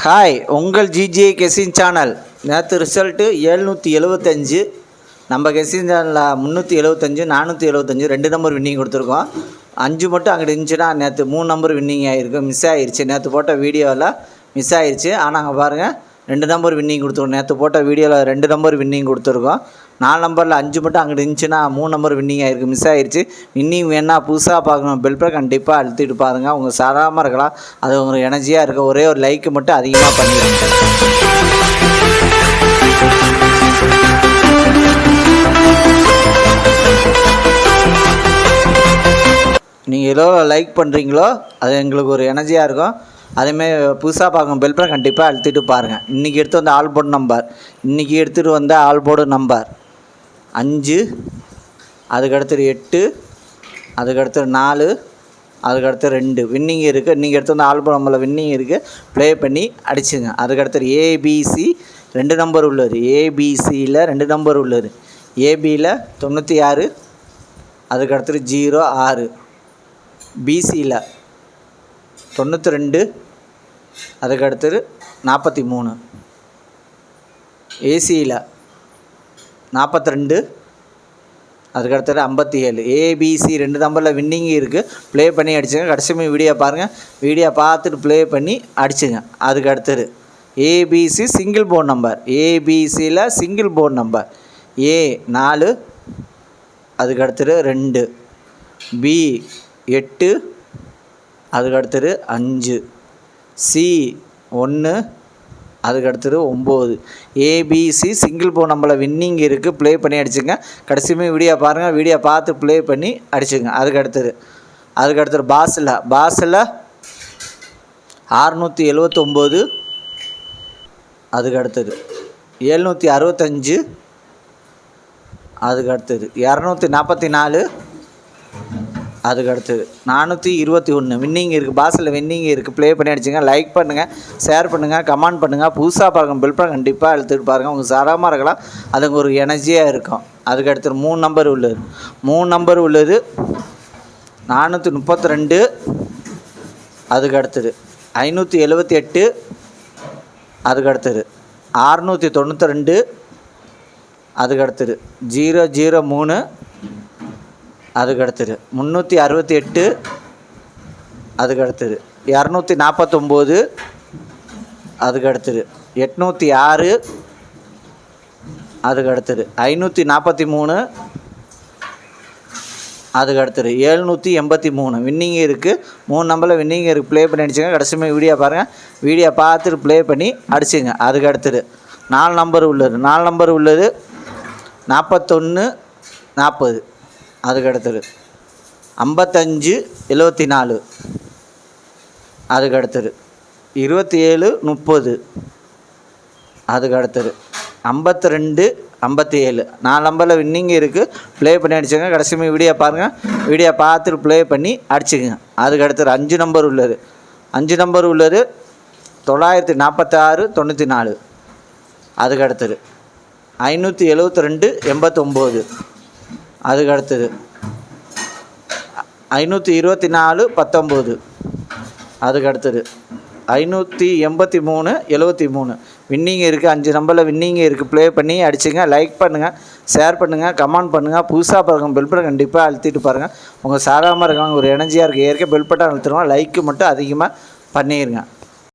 Hi, உங்கள் GJ கெசின் channel. நேற்று result 775. நம்ம கெசின் சேனலில் 375 475 2 நம்பர் வின்னிங் கொடுத்துருக்கோம். 5 மட்டும் அங்கிட்டு இருந்துச்சுன்னா நேற்று 3 நம்பர் வின்னிங் ஆகிருக்கு. மிஸ் ஆகிருச்சு. நேற்று போட்ட வீடியோவில் மிஸ் ஆகிருச்சு. ஆனால் அங்கே பாருங்கள் 2 நம்பர் வின்னிங் கொடுத்துருக்கோம். நேற்று போட்ட வீடியோவில் 2 நம்பர் வின்னிங் கொடுத்துருக்கோம். 4 நம்பரில் 5 மட்டும் அங்கிட்டு இருந்துச்சுன்னா 3 நம்பர் வின்னிங் ஆகிருக்கு. மிஸ் ஆகிருச்சு. வின்னிங் வேணா புதுசாக பார்க்கணும் பெல்பை கண்டிப்பாக அழுத்திட்டு பாருங்கள். உங்கள் சாதாரணமாக இருக்கலாம், அது உங்களுக்கு எனர்ஜியாக இருக்க. ஒரே ஒரு லைக்கு மட்டும் அதிகமாக பண்ணிடுங்க. நீங்கள் எவ்வளோ லைக் பண்ணுறீங்களோ அது எங்களுக்கு ஒரு எனர்ஜியாக இருக்கும். அதேமாதிரி புதுசாக பார்க்கணும் பெல்பை கண்டிப்பாக அழுத்திட்டு பாருங்கள். இன்றைக்கி எடுத்து வந்த ஆல் போர்டு நம்பர், இன்றைக்கி எடுத்துகிட்டு வந்த ஆல் போர்டு நம்பர் 5, அதுக்கடுத்து 8, அதுக்கடுத்து 4, அதுக்கடுத்து 2 வின்னிங் இருக்குது. இன்றைக்கி எடுத்து வந்த ஆல் போர்டு நம்பரில் வின்னிங் இருக்குது. ப்ளே பண்ணி அடிச்சுங்க. அதுக்கடுத்து ஏபிசி 2 நம்பர் உள்ளது. ஏபிசியில் 2 நம்பர் உள்ளது. ஏபியில் 96, அதுக்கடுத்து 06, பிசியில் 92, அதுக்கடுத்து 43, ஏசியில் 42, அதுக்கடுத்து 57. ஏபிசி 2 நம்பரில் வின்னிங் இருக்குது. ப்ளே பண்ணி அடிச்சுங்க. கடைசி வீடியோ பாருங்கள். வீடியோ பார்த்துட்டு ப்ளே பண்ணி அடிச்சுங்க. அதுக்கு அடுத்தது ஏபிசி சிங்கிள் போர்டு நம்பர். ஏபிசியில் சிங்கிள் போர்டு நம்பர் ஏ 4, அதுக்கடுத்து 2, பி 8, அதுக்கடுத்தது 5, சி 1, அதுக்கடுத்தது 9. ஏபிசி சிங்கிள் போர்டு நம்பரில் வின்னிங் இருக்குது. ப்ளே பண்ணி அடிச்சுங்க. கடைசியுமே வீடியோ பாருங்கள். வீடியோ பார்த்து ப்ளே பண்ணி அடிச்சுங்க. அதுக்கடுத்தது பாஸில் 679, அதுக்கடுத்தது 765, அதுக்கடுத்தது 244, அதுக்கடுத்தது 421 வின்னிங் இருக்குது. பாஸில் வின்னிங் இருக்குது. ப்ளே பண்ணி அடிச்சுங்க. லைக் பண்ணுங்கள், ஷேர் பண்ணுங்கள், கமெண்ட் பண்ணுங்கள். புதுசாக பார்க்கணும் பெல்பை கண்டிப்பாக அழுத்திட்டு பாருங்கள். உங்களுக்கு சாதாரணமாக இருக்கலாம், அதுக்கு ஒரு எனர்ஜியாக இருக்கும். அதுக்கடுத்து 3 நம்பர் உள்ளது. 3 நம்பர் உள்ளது 432, அதுக்கடுத்தது 578, அதுக்கடுத்தது 692, அதுக்கடுத்தது 003, அதுக்கடுத்தது 368, அதுக்கடுத்தது 249, அதுக்கடுத்தது 806, அதுக்கடுத்தது 543, அதுக்கடுத்தது 783 வின்னிங் இருக்குது. 3 நம்பரில் வின்னிங் இருக்குது. ப்ளே பண்ணி அடிச்சுங்க. கடைசி வீடியோ பாருங்கள். வீடியோ பார்த்துட்டு ப்ளே பண்ணி அடிச்சுங்க. அதுக்கடுத்தது 4 நம்பர் உள்ளது. 4 நம்பர் உள்ளது 41, 40, அதுக்கடுத்தது 55, 74, அதுக்கடுத்தது 27, 30, அதுக்கடுத்தது 52, 57. 4 நம்பரில் வின்னிங் இருக்குது. ப்ளே பண்ணி அடிச்சுங்க. கடைசி வீடியோ பாருங்கள். வீடியோ பார்த்துட்டு ப்ளே பண்ணி அடிச்சுங்க. அதுக்கடுத்தது 5 நம்பர் உள்ளது. 5 நம்பர் உள்ளது 946, 94, அதுக்கடுத்தது 572, 89, அதுக்கடுத்தது 524, 19, அதுக்கடுத்தது 583, 73 வின்னிங் இருக்குது. 5 நம்பரில் வின்னிங் இருக்குது. ப்ளே பண்ணி அடிச்சுங்க. லைக் பண்ணுங்கள், ஷேர் பண்ணுங்கள், கமெண்ட் பண்ணுங்கள். புதுசாக பாருங்கள் பெல்பட்டை கண்டிப்பாக அழுத்திட்டு பாருங்கள். உங்கள் சாதாரணமாக இருக்காங்க, ஒரு எனர்ஜியாக இருக்குது. ஏற்கனவே பெல்பட்டை அழுத்துருவோம். லைக்கு மட்டும் அதிகமாக பண்ணிடுங்க.